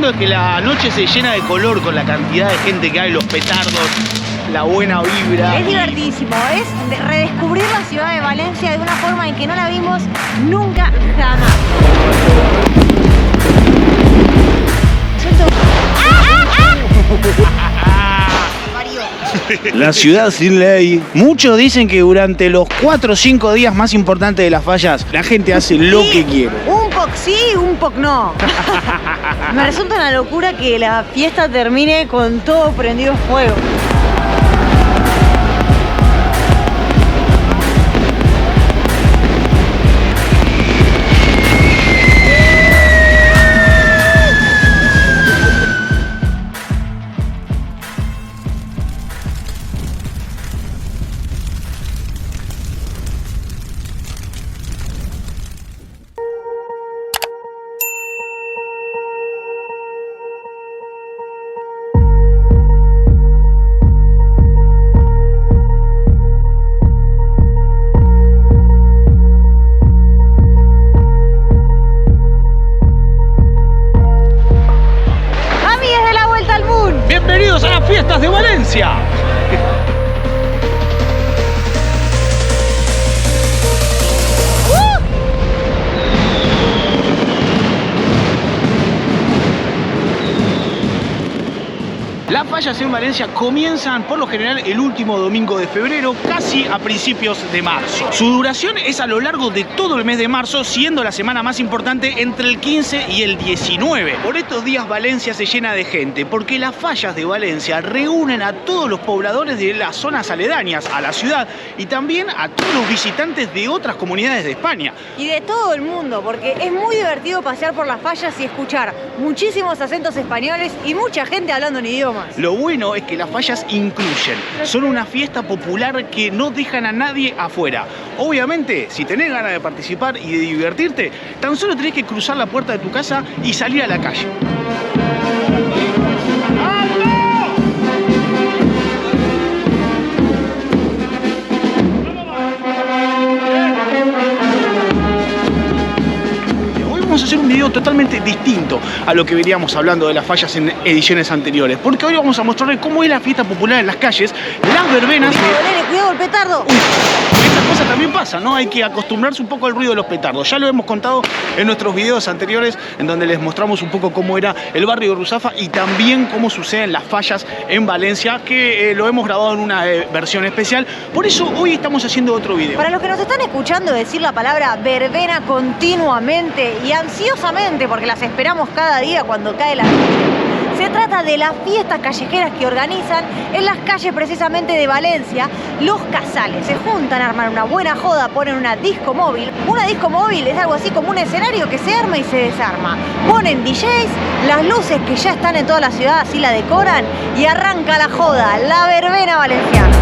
lindo es que la noche se llena de color con la cantidad de gente que hay, los petardos, la buena vibra. Es divertísimo, es redescubrir la ciudad de Valencia de una forma en que no la vimos nunca, jamás. La ciudad sin ley. Muchos dicen que durante los 4 o 5 días más importantes de las fallas, la gente hace lo que quiere. Un poc sí, un poc no. Me resulta una locura que la fiesta termine con todo prendido en fuego. ¡Bienvenidos a las fiestas de Valencia! Las fallas en Valencia comienzan por lo general el último domingo de febrero, casi a principios de marzo. Su duración es a lo largo de todo el mes de marzo, siendo la semana más importante entre el 15 y el 19. Por estos días Valencia se llena de gente, porque las fallas de Valencia reúnen a todos los pobladores de las zonas aledañas a la ciudad y también a todos los visitantes de otras comunidades de España. Y de todo el mundo, porque es muy divertido pasear por las fallas y escuchar muchísimos acentos españoles y mucha gente hablando en idiomas. Lo bueno es que las fallas incluyen, son una fiesta popular que no dejan a nadie afuera. Obviamente, si tenés ganas de participar y de divertirte, tan solo tenés que cruzar la puerta de tu casa y salir a la calle. Vamos a hacer un video totalmente distinto a lo que veníamos hablando de las fallas en ediciones anteriores, porque hoy vamos a mostrarles cómo es la fiesta popular en las calles, las verbenas. Cuidado el petardo. Estas cosas también pasan, ¿no? Hay que acostumbrarse un poco al ruido de los petardos. Ya lo hemos contado en nuestros videos anteriores, en donde les mostramos un poco cómo era el barrio de Ruzafa y también cómo suceden las fallas en Valencia, que lo hemos grabado en una versión especial. Por eso hoy estamos haciendo otro video. Para los que nos están escuchando decir la palabra verbena continuamente y ansiosamente, porque las esperamos cada día cuando cae la noche, se trata de las fiestas callejeras que organizan en las calles precisamente de Valencia los casales. Se juntan a armar una buena joda, ponen una disco móvil. Una disco móvil es algo así como un escenario que se arma y se desarma. Ponen DJs, las luces que ya están en toda la ciudad así la decoran y arranca la joda, la verbena valenciana.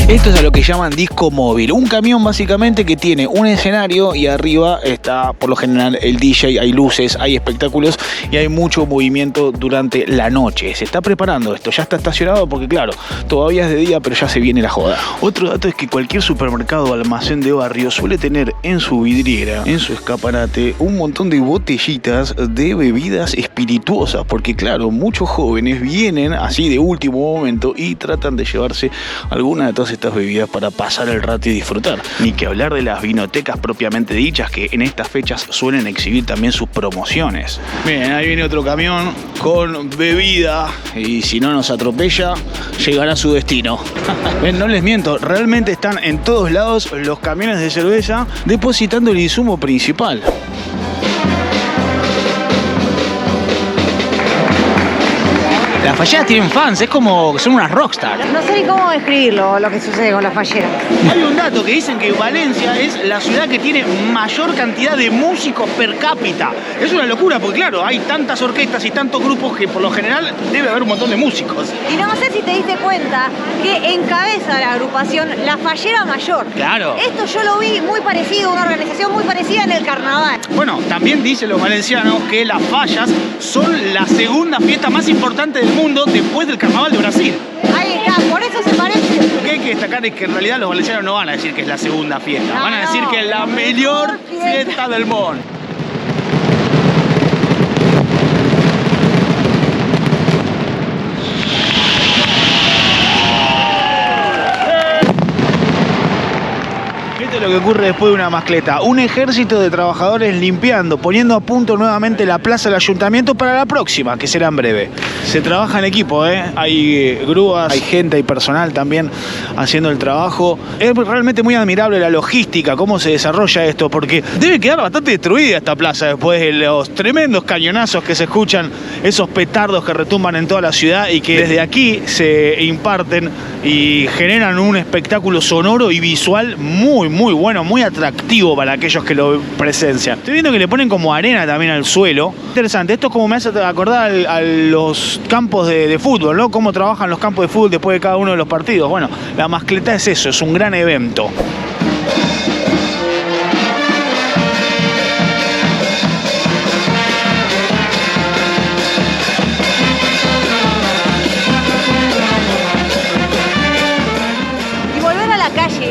Esto es a lo que llaman disco móvil. Un camión básicamente que tiene un escenario y arriba está por lo general el DJ, hay luces, hay espectáculos y hay mucho movimiento durante la noche. Se está preparando esto, ya está estacionado porque claro, todavía es de día pero ya se viene la joda. Otro dato es que cualquier supermercado o almacén de barrio suele tener en su vidriera, en su escaparate, un montón de botellitas de bebidas espirituosas porque claro, muchos jóvenes vienen así de último momento y tratan de llevarse alguna de todas estas bebidas para pasar el rato y disfrutar. Ni que hablar de las vinotecas propiamente dichas que en estas fechas suelen exhibir también sus promociones. Bien, ahí viene otro camión con bebida y si no nos atropella llegará a su destino. Ven, no les miento, realmente están en todos lados los camiones de cerveza depositando el insumo principal. Las falleras tienen fans, es como que son unas rockstar. No sé ni cómo describirlo, lo que sucede con las falleras. Hay un dato que dicen que Valencia es la ciudad que tiene mayor cantidad de músicos per cápita. Es una locura porque claro, hay tantas orquestas y tantos grupos que por lo general debe haber un montón de músicos. Y no sé si te diste cuenta que encabeza la agrupación la Fallera Mayor. Claro. Esto yo lo vi muy parecido, una organización muy parecida en el carnaval. Bueno, también dicen los valencianos que las fallas son la segunda fiesta más importante del mundo después del carnaval de Brasil. Ahí está, por eso se parece. ¿Qué hay que que destacar es que en realidad los valencianos no van a decir que es la segunda fiesta, van a decir que es la mejor fiesta del mundo. Lo que ocurre después de una mascleta, un ejército de trabajadores limpiando, poniendo a punto nuevamente la plaza del ayuntamiento para la próxima, que será en breve. Se trabaja en equipo, hay grúas, hay gente, hay personal también haciendo el trabajo. Es realmente muy admirable la logística, cómo se desarrolla esto, porque debe quedar bastante destruida esta plaza después de los tremendos cañonazos que se escuchan, esos petardos que retumban en toda la ciudad y que desde aquí se imparten y generan un espectáculo sonoro y visual muy bueno, muy atractivo para aquellos que lo presencian. Estoy viendo que le ponen como arena también al suelo. Interesante, esto como me hace acordar a los campos de fútbol, ¿no? Cómo trabajan los campos de fútbol después de cada uno de los partidos. Bueno, la mascleta es eso, es un gran evento.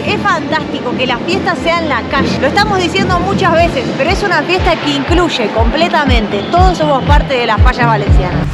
Es fantástico que las fiestas sean en la calle. Lo estamos diciendo muchas veces, pero es una fiesta que incluye completamente. Todos somos parte de las fallas valencianas.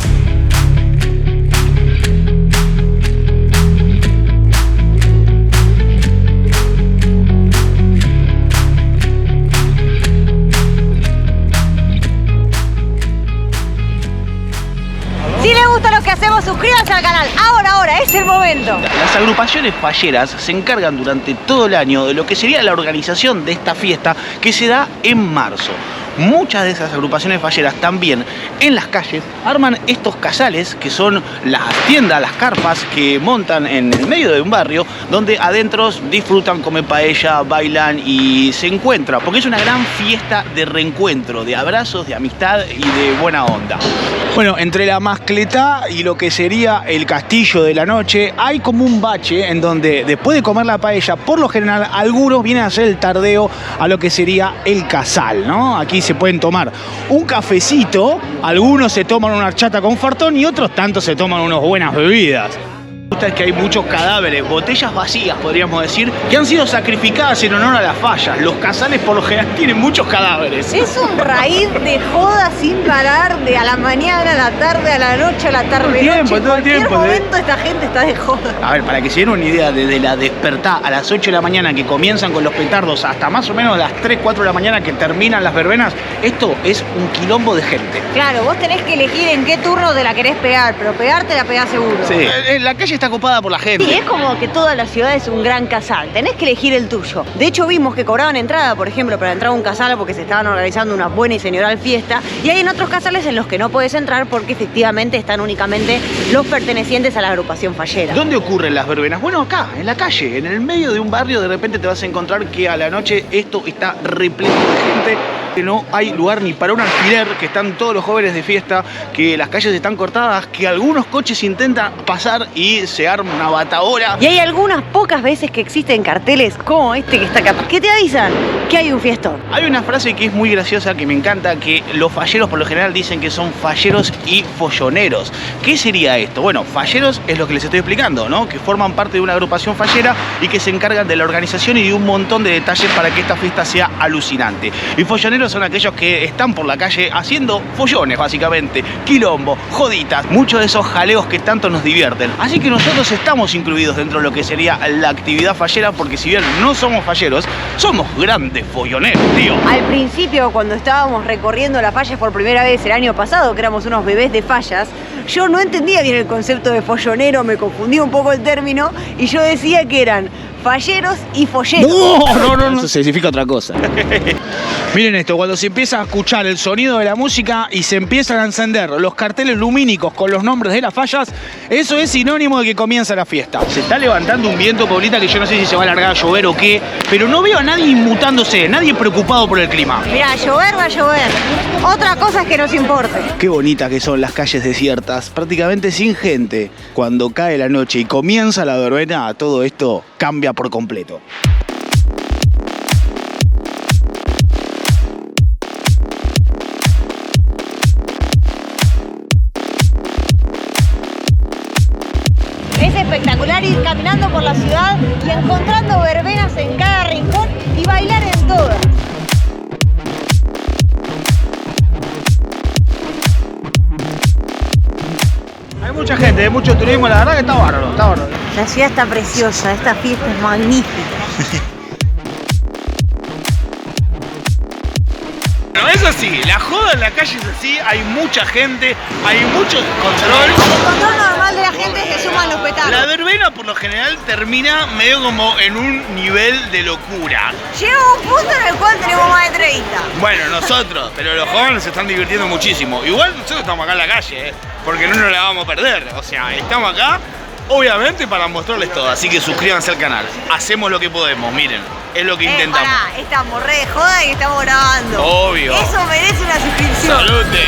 Si les gusta lo que hacemos, suscríbanse al canal. Ahora, es el momento. Las agrupaciones falleras se encargan durante todo el año de lo que sería la organización de esta fiesta que se da en marzo. Muchas de esas agrupaciones falleras también en las calles arman estos casales que son las tiendas, las carpas que montan en el medio de un barrio donde adentro disfrutan, comen paella, bailan y se encuentran, porque es una gran fiesta de reencuentro, de abrazos, de amistad y de buena onda. Bueno, entre la mascleta y lo que sería el castillo de la noche hay como un bache en donde después de comer la paella, por lo general algunos vienen a hacer el tardeo a lo que sería el casal, ¿no? Aquí se pueden tomar un cafecito, algunos se toman una horchata con fartón y otros tantos se toman unas buenas bebidas. Es que hay muchos cadáveres, botellas vacías podríamos decir, que han sido sacrificadas en honor a las fallas. Los casales por lo general tienen muchos cadáveres. Es un raíz de joda sin parar, de a la mañana, a la tarde, a la noche, a la tarde, noche. En cualquier momento esta gente está de joda. A ver, para que se den una idea, desde la despertá a las 8 de la mañana que comienzan con los petardos hasta más o menos las 3, 4 de la mañana que terminan las verbenas, esto es un quilombo de gente. Claro, vos tenés que elegir en qué turno te la querés pegar, pero pegarte la pegás seguro. Sí, la calle está copada por la gente. Sí, es como que toda la ciudad es un gran casal. Tenés que elegir el tuyo. De hecho, vimos que cobraban entrada, por ejemplo, para entrar a un casal porque se estaban organizando una buena y señoral fiesta. Y hay en otros casales en los que no podés entrar porque efectivamente están únicamente los pertenecientes a la agrupación fallera. ¿Dónde ocurren las verbenas? Bueno, acá, en la calle, en el medio de un barrio, de repente te vas a encontrar que a la noche esto está repleto de gente, que no hay lugar ni para un alfiler, que están todos los jóvenes de fiesta, que las calles están cortadas, que algunos coches intentan pasar y se arma una batahola. Y hay algunas pocas veces que existen carteles como este que está acá, que te avisan que hay un fiestón. Hay una frase que es muy graciosa, que me encanta, que los falleros por lo general dicen que son falleros y folloneros. ¿Qué sería esto? Bueno, falleros es lo que les estoy explicando, ¿no? Que forman parte de una agrupación fallera y que se encargan de la organización y de un montón de detalles para que esta fiesta sea alucinante. Y folloneros son aquellos que están por la calle haciendo follones, básicamente, quilombo, joditas, muchos de esos jaleos que tanto nos divierten. Así que nosotros estamos incluidos dentro de lo que sería la actividad fallera, porque si bien no somos falleros, somos grandes folloneros, tío. Al principio, cuando estábamos recorriendo las fallas por primera vez el año pasado, que éramos unos bebés de fallas, yo no entendía bien el concepto de follonero, me confundía un poco el término y yo decía que eran falleros y folleros. No. Eso significa otra cosa. Miren esto, cuando se empieza a escuchar el sonido de la música y se empiezan a encender los carteles lumínicos con los nombres de las fallas, eso es sinónimo de que comienza la fiesta. Se está levantando un viento, Paulita, que yo no sé si se va a largar a llover o qué, pero no veo a nadie inmutándose, nadie preocupado por el clima. Mirá, llover va a llover. Otra cosa es que nos importe. Qué bonitas que son las calles desiertas, prácticamente sin gente. Cuando cae la noche y comienza la verbena, todo esto cambia por completo. Es espectacular ir caminando por la ciudad y encontrando verbenas en cada rincón y bailar en todas. Hay mucha gente, hay mucho turismo, la verdad que está bárbaro, está bárbaro. La ciudad está preciosa, esta fiesta es magnífica. Bueno, es así, la joda en la calle es así, hay mucha gente, hay mucho descontrol. El control normal de la gente se suman los petardos. La verbena por lo general termina medio como en un nivel de locura. Llega un punto en el cual tenemos más de 30. Bueno, nosotros, pero los jóvenes se están divirtiendo muchísimo. Igual nosotros estamos acá en la calle, porque no nos la vamos a perder. O sea, estamos acá, obviamente, para mostrarles todo. Así que suscríbanse al canal. Hacemos lo que podemos, miren. Es lo que intentamos. Pará, estamos re de joda y estamos grabando. Obvio. Eso merece una suscripción. ¡Salute!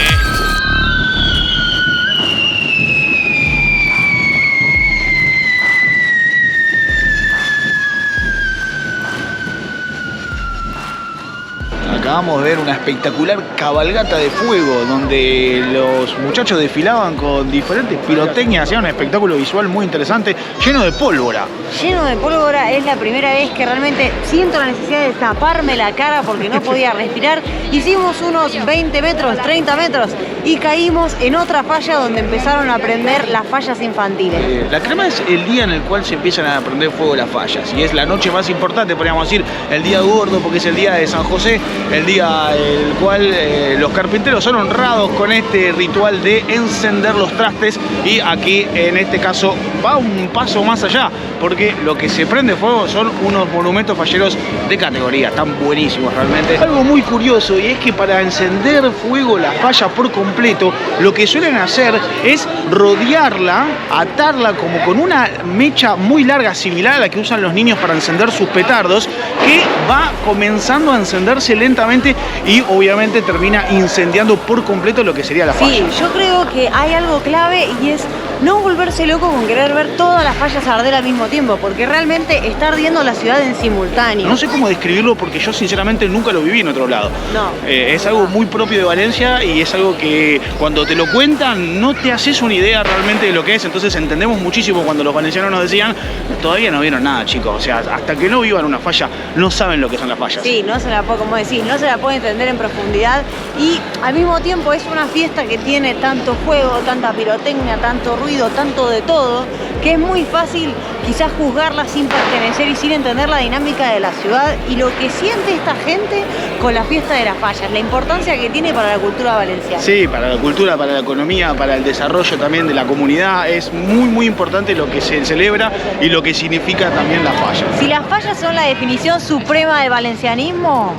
Acabamos de ver una espectacular cabalgata de fuego donde los muchachos desfilaban con diferentes pirotecnias, hacían un espectáculo visual muy interesante, lleno de pólvora. Lleno de pólvora, es la primera vez que realmente siento la necesidad de taparme la cara porque no podía respirar. Hicimos unos 20 metros, 30 metros y caímos en otra falla donde empezaron a prender las fallas infantiles. La crema es el día en el cual se empiezan a prender fuego las fallas y es la noche más importante, podríamos decir, el día gordo porque es el día de San José, el día el cual los carpinteros son honrados con este ritual de encender los trastes y aquí en este caso va un paso más allá porque lo que se prende fuego son unos monumentos falleros de categoría, están buenísimos realmente. Algo muy curioso y es que para encender fuego la falla por completo lo que suelen hacer es rodearla, atarla como con una mecha muy larga similar a la que usan los niños para encender sus petardos que va comenzando a encenderse lentamente y obviamente termina incendiando por completo lo que sería la falla. Sí, yo creo que hay algo clave y es no volverse loco con querer ver todas las fallas arder al mismo tiempo, porque realmente está ardiendo la ciudad en simultáneo. No sé cómo describirlo porque yo sinceramente nunca lo viví en otro lado. No. Es algo muy propio de Valencia y es algo que cuando te lo cuentan no te haces una idea realmente de lo que es, entonces entendemos muchísimo cuando los valencianos nos decían todavía no vieron nada, chicos, o sea, hasta que no vivan una falla no saben lo que son las fallas. Sí, no se la puede, como decís, no se la puede entender en profundidad y al mismo tiempo es una fiesta que tiene tanto fuego, tanta pirotecnia, tanto ruido, tanto de todo, que es muy fácil quizás juzgarla sin pertenecer y sin entender la dinámica de la ciudad y lo que siente esta gente con la fiesta de las fallas, la importancia que tiene para la cultura valenciana. Sí, para la cultura, para la economía, para el desarrollo también de la comunidad, es muy importante lo que se celebra y lo que significa también la falla. Si las fallas son la definición suprema del valencianismo,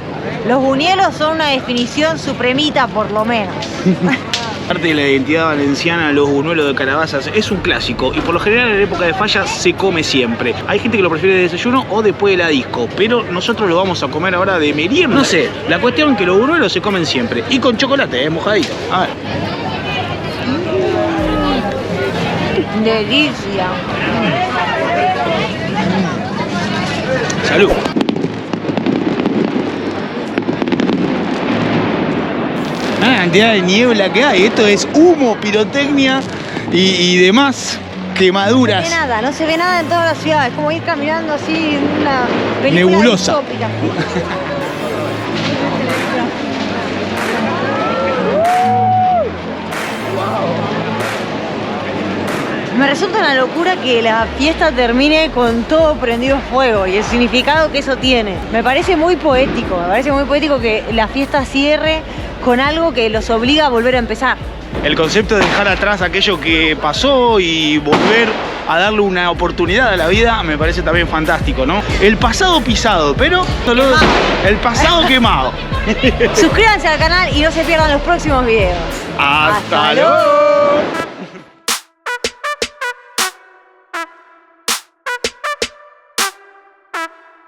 los buñuelos son una definición supremita por lo menos. Parte de la identidad valenciana, los buñuelos de calabazas es un clásico y por lo general en la época de fallas se come siempre. Hay gente que lo prefiere de desayuno o después de la disco, pero nosotros lo vamos a comer ahora de merienda. No sé, la cuestión es que los buñuelos se comen siempre y con chocolate, mojadito. A ver. Delicia. Salud. La cantidad de niebla que hay, esto es humo, pirotecnia y demás quemaduras. No se ve nada, no se ve nada en toda la ciudad, es como ir caminando así en una película nebulosa. Distópica. Me resulta una locura que la fiesta termine con todo prendido a fuego y el significado que eso tiene. Me parece muy poético que la fiesta cierre con algo que los obliga a volver a empezar. El concepto de dejar atrás aquello que pasó y volver a darle una oportunidad a la vida me parece también fantástico, ¿no? El pasado pisado, pero el pasado quemado. Suscríbanse al canal y no se pierdan los próximos videos. ¡Hasta luego!